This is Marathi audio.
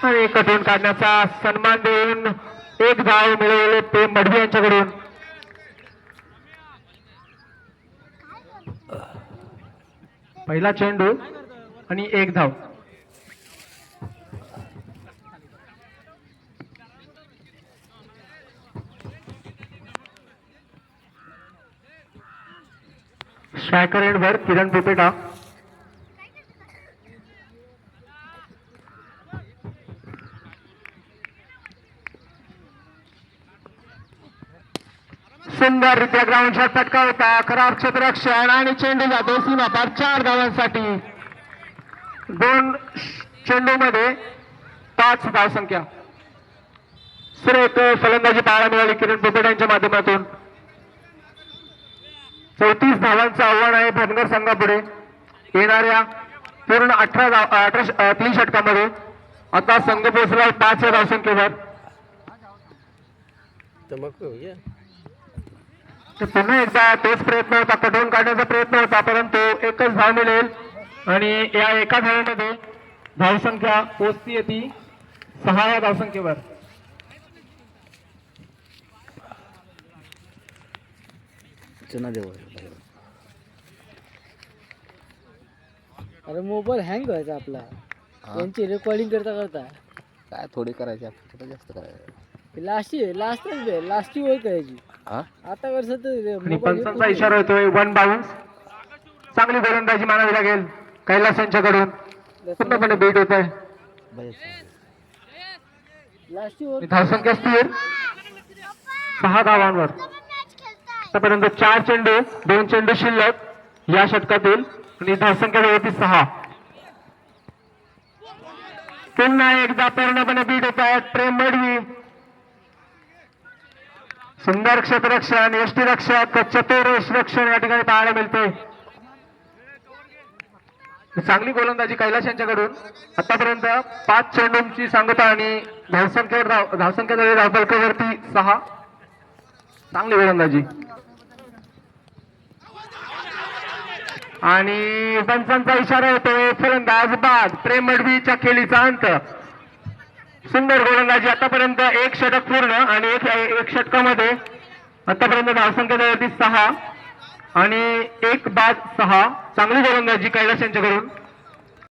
आणि कटून काढण्याचा सन्मान देऊन एक धाव मिळवले प्रेम मडवी यांच्याकडून. पहिला चेंडू आणि एक धाव. स्ट्रायकर एंडवर किरण पोपेटा. सुंदररित्या ग्राउंड शॉट फटका होता. खराब क्षेत्ररक्षण आणि चेंडू जातो सीमा पार 4 धावांसाठी. 2 चेंडूमध्ये 5 धावसंख्या. सुरेख फलंदाजी पाहायला मिळाली किरण पोपेटा यांच्या माध्यमातून. 34 धावांचं आव्हान आहे भानगर संघापुढे येणाऱ्या पूर्ण 3 षटकामध्ये. आता संघ पोहोचला 5 धावसंख्येवर. पुन्हा एकदा तोच प्रयत्न होता, कटवून काढण्याचा प्रयत्न होता, परंतु एकच धाव मिळेल आणि या एका धावेमध्ये धावसंख्या पोहोचती ती 6 धावसंख्येवर. अरे मोबाईल हँग व्हायचा आपला. त्यांची रेकॉर्डिंग करता करता काय थोडी करायची आपण जास्त करायचं. लास्टची ओळ करायची. आता वर्षात आणि पंचांचा इशारा होतोय 1 बाउन्स. चांगली गोलंदाजी मानावी लागेल कैलास यांच्याकडून. पूर्णपणे बीट होत आहे. धावसंख्या स्थिर 6 धावांवर. आतापर्यंत 4 चेंडू 2 चेंडू शिल्लक या षटकातील आणि धावसंख्या होती 6. पुन्हा एकदा पूर्णपणे बीट होत आहेत प्रेम मडवी. सुंदर क्षेत्ररक्षण यष्टीरक्षक चतुर यष्टीरक्षण या ठिकाणी पाहायला मिळते. चांगली गोलंदाजी कैलास यांच्याकडून. आतापर्यंत 5 चेंडूंची सांगता आणि धावसंख्या धावफलकावरती 6. चांगली गोलंदाजी आणि पंचांचा इशारा होतो फलंदाज बाद. प्रेम मडवीच्या खेळीचा अंत. सुंदर गोलंदाजी. आतापर्यंत 1 षटक पूर्ण आणि एक षटकामध्ये आतापर्यंत धावसंख्या 6 आणि 1 बाद 6. चांगली गोलंदाजी कैलास यांच्याकडून.